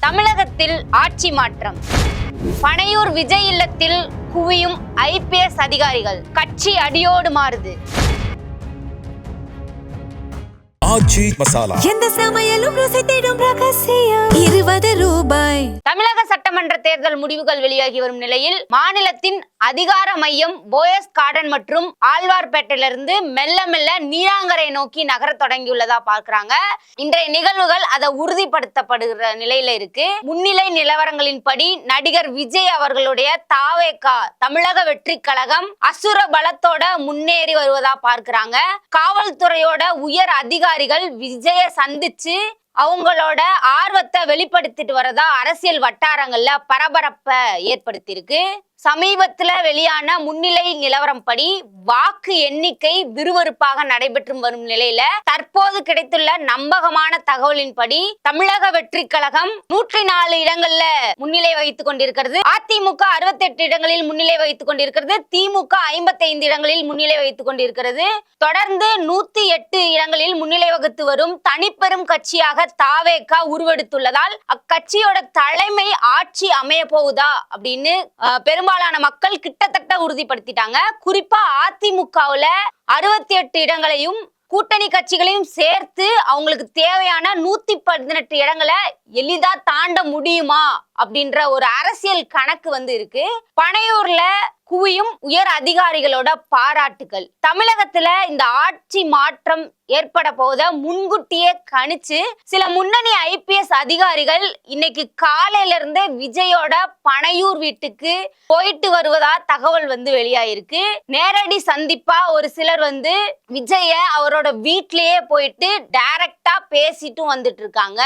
தமிழகத்தில் ஆட்சி மாற்றம். பனையூர் விஜய் இல்லத்தில் குவியும் IPS அதிகாரிகள். கட்சி அடியோடு மாறுது. ஆச்சி மசாலா. எந்த சமையலும் ருசி தேடும் ரகசியம். 20 ரூபாய். தமிழக சட்டமன்ற தேர்தல் முடிவுகள் வெளியாகி வரும் நிலையில் மாநிலத்தின் அதிகார மையம் போயஸ் கார்டன் மற்றும் ஆழ்வார்பேட்டையிலிருந்து மெல்ல மெல்ல நீலாங்கரை நோக்கி நகர தொடங்கியுள்ளதா பார்க்கிறாங்க. இன்றைய நிகழ்வுகள் அதை உறுதிப்படுத்தப்படுகிற நிலையில இருக்கு. முன்னிலை நிலவரங்களின்படி நடிகர் விஜய் அவர்களுடைய தாவேகா தமிழக வெற்றி கழகம் அசுர பலத்தோட முன்னேறி வருவதா பார்க்கிறாங்க. காவல்துறையோட உயர் அதிகாரிகள் விஜய சந்திச்சு அவங்களோட ஆர்வத்தை வெளிப்படுத்திட்டு வரதா அரசியல் வட்டாரங்கள்ல பரபரப்பை ஏற்படுத்தி இருக்கு. சமீபத்துல வெளியான முன்னிலை நிலவரம் படி வாக்கு எண்ணிக்கை விறுவிறுப்பாக நடைபெற்று வரும் நிலையில தற்போது கிடைத்துள்ள நம்பகமான தகவலின்படி தமிழக வெற்றி கழகம் 104 இடங்கள்ல முன்னிலை வகித்துக் கொண்டிருக்கிறது. அதிமுக 68 இடங்களில் முன்னிலை வகித்துக் கொண்டிருக்கிறது. திமுக 55 இடங்களில் முன்னிலை வகித்துக் கொண்டிருக்கிறது. தொடர்ந்து 108 இடங்களில் முன்னிலை வகித்து வரும் தனிப்பெரும் கட்சியாக தாவேகா உருவெடுத்துள்ளதால் அக்கட்சியோட தலைமை ஆட்சி அமைய போகுதா அப்படின்னு பெரும்பாலான மக்கள் கிட்டத்தட்ட உறுதிப்படுத்திட்டாங்க. குறிப்பா அதிமுகவுல 68 இடங்களையும் கூட்டணி கட்சிகளையும் சேர்த்து அவங்களுக்கு தேவையான 118 இடங்களை எளிதா தாண்ட முடியுமா அப்படின்ற ஒரு அரசியல் கணக்கு இருக்கு. பனையூர்ல குவியும் உயர் அதிகாரிகளோட பாராட்டுகள். தமிழகத்துல இந்த ஆட்சி மாற்றம் ஏற்பட போத முன்கூட்டியே கணிச்சு சில முன்னணி IPS அதிகாரிகள் இன்னைக்கு காலையில இருந்தே விஜயோட பனையூர் வீட்டுக்கு போயிட்டு வருவதா தகவல் வெளியாயிருக்கு. நேரடி சந்திப்பா ஒரு சிலர் விஜய அவரோட வீட்லயே போயிட்டு டைரக்டா பேசிட்டும் வந்துட்டு இருக்காங்க.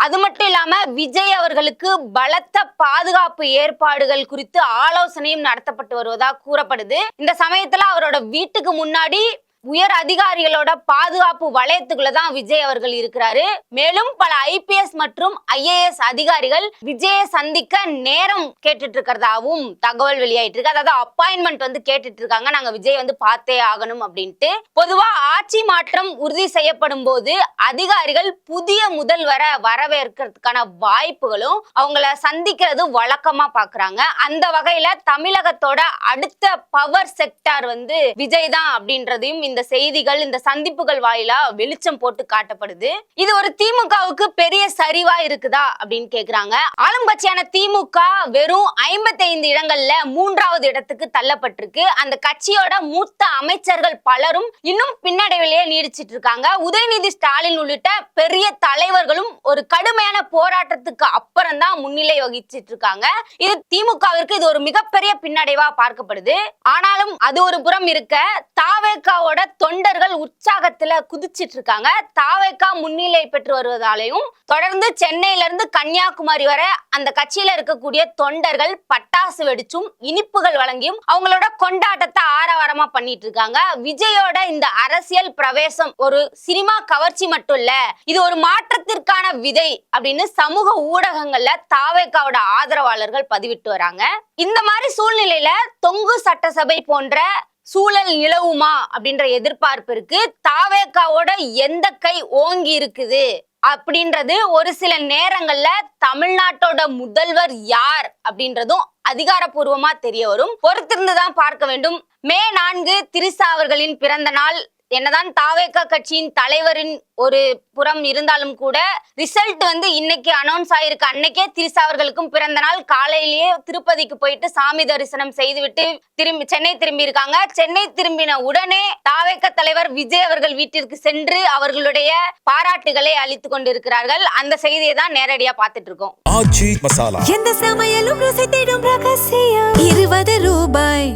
அது மட்டும் இல்லாம விஜய் அவர்களுக்கு பலத்த பாதுகாப்பு ஏற்பாடுகள் குறித்து ஆலோசனையும் நடத்தப்பட்டு வருவதா கூறப்படுது. இந்த சமயத்துல அவரோட வீட்டுக்கு முன்னாடி உயர் அதிகாரிகளோட பாதுகாப்பு வளையத்துக்குள்ளதான் விஜய் அவர்கள் இருக்கிறாரு. மேலும் பல IPS மற்றும் IAS அதிகாரிகள் விஜயை சந்திக்க நேரம் கேட்டுட்டு இருக்கிறதாவும் தகவல் வெளியாயிட்டு இருக்கு. அதாவது அப்பாயின்மெண்ட் கேட்டுட்டு இருக்காங்க. நாங்க விஜய் பார்த்தே ஆகணும் அப்படின்ட்டு. பொதுவா ஆட்சி மாற்றம் உறுதி செய்யப்படும் போது அதிகாரிகள் புதிய முதல்வரை வரவேற்கிறதுக்கான வாய்ப்புகளும் அவங்கள சந்திக்கிறது வழக்கமா பாக்குறாங்க. அந்த வகையில தமிழகத்தோட அடுத்த பவர் செக்டார் விஜய் தான் அப்படின்றதையும் இந்த செய்திகள் இந்த சந்திப்புகள் வாயிலா வெளிச்சம் போட்டு காட்டப்படுது. இது ஒரு திமுகவுக்கு பெரிய சரிவா இருக்குதா அப்படின்னு கேக்குறாங்க. ஆளுங்கட்சியான திமுக வெறும் 55 இடங்கள்ல 3வது இடத்துக்கு தள்ளப்பட்டிருக்கு. அந்த கட்சியோட மூத்த அமைச்சர்கள் பலரும் இன்னும் பின்னடைவிலேயே நீடிச்சிட்டு இருக்காங்க. உதயநிதி ஸ்டாலின் உள்ளிட்ட பெரிய தலைவர்களும் ஒரு கடுமையான போராட்டத்துக்கு அப்புறம் தான் முன்னிலை வகிச்சிட்டு இருக்காங்க. இது திமுகவிற்கு இது ஒரு மிகப்பெரிய பின்னடைவா பார்க்கப்படுது. ஆனாலும் அது ஒரு புறம் இருக்க தாவேகாவோட தொண்டர்கள் உற்சாகத்துல குதிச்சிட்டு இருக்காங்க. தாவேகா முன்னிலை பெற்று வருவதாலையும் தொடர்ந்து சென்னையில இருந்து கன்னியாகுமரி வரை அந்த கட்சியில இருக்கக்கூடிய தொண்டர்கள் பட்டாசு வெடிச்சும் இனிப்புகள் வழங்கியும் அவங்களோட கொண்டாட்டத்தை ஆரவாரமா பண்ணிட்டு இருக்காங்க. விஜயோட இந்த அரசியல் பிரவேசம் ஒரு சினிமா கவர்ச்சி மட்டும் இல்ல, இது ஒரு மாற்றத்திற்கான விதை அப்படின்னு சமூக ஊடகங்கள்ல தாவேகாவோட ஆதரவாளர்கள் பதிவிட்டு வராங்க. இந்த மாதிரி சூழ்நிலையில தொங்கு சட்டசபை போன்ற சூழல் நிலவுமா அப்படின்ற எதிர்பார்ப்பு இருக்கு. தாவேகாவோட எந்த கை ஓங்கி இருக்குது அப்படின்றது ஒரு சில நேரங்கள்ல தமிழ்நாட்டோட முதல்வர் யார் அப்படின்றதும் அதிகாரப்பூர்வமா தெரிய வரும். பொறுத்திருந்துதான் பார்க்க வேண்டும். மே 4 திரிசா அவர்களின் பிறந்த நாள். என்னதான் தாவேகா கட்சியின் தலைவரின் ஒரு புறம் இருந்தாலும் கூட ரிசல்ட் இன்னைக்கு அனௌன்ஸ் ஆயிருக்கு. அன்னைக்கே திரிசா அவர்களுக்கும் பிறந்த நாள். காலையிலேயே திருப்பதிக்கு போயிட்டு சாமி தரிசனம் செய்துவிட்டு சென்னை திரும்பி இருக்காங்க. சென்னை திரும்பின உடனே தாவேகா தலைவர் விஜய் அவர்கள் வீட்டிற்கு சென்று அவர்களுடைய பாராட்டுகளை அளித்துக் கொண்டிருக்கிறார்கள். அந்த செய்தியை தான் நேரடியா பார்த்துட்டு இருக்கோம். ஆச்சி மசாலா. எந்த சமையலும் ருசி தேடும் ரகசியம். 20 ரூபாய்.